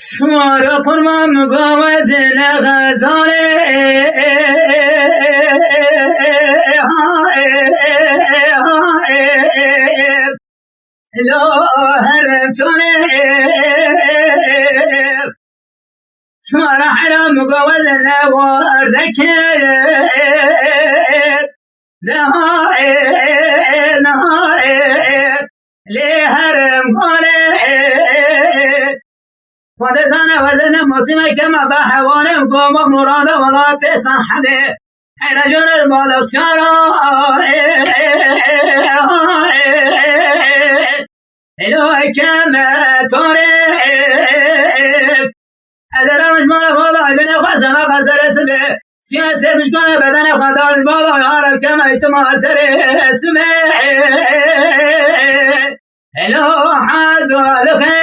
سوار پرما مگاوز نغزاله لا هرم چونه سوار حرام مگاوز نواردکه لی هرم خاله خود زنه وزن موسیمه که ما به حوانم گم و مراده ولا تسان حده حیرجون البالغ چارا الوی کم توره ادرا مجموعه بابا ادنه خواسم غزر اسمه سیاسه بشکنه بدن خداز بابا یارب کم اجتماع سر اسمه الو حازو الخيب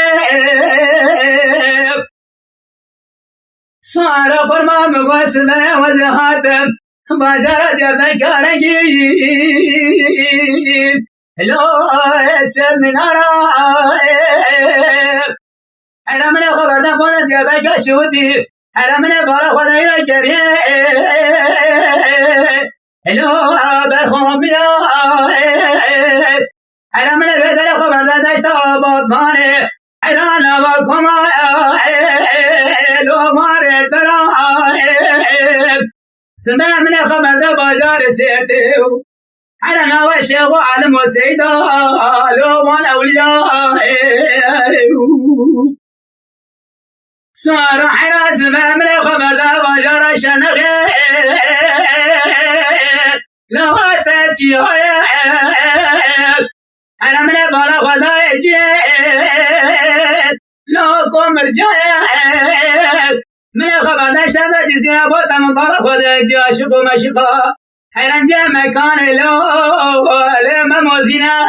سوار قرما مقسمه وزهاتم باشرة جبن كارنجين الو اتشد من عرائب حرمنا خبرنا قونا جبن كشودي حرمنا بارا خدا يرى جريه الو برخوم بيائب حرمنا بدل خبرنا داشت آباد مانه حیران آباد کما لو ماره برائب سمع من خبرنا بازار سيرتيو حرنا وشيخ عالم وسيدا لو مال أولياء صار حراس سمع من خبرنا بازار شنغي لو تاتي أنا من بالا خدای جیل لکم رجال من خبر نشد جزیره بودم بالا خدای جیل عاشق و مشقا حیران جه مکان لو لما موزینه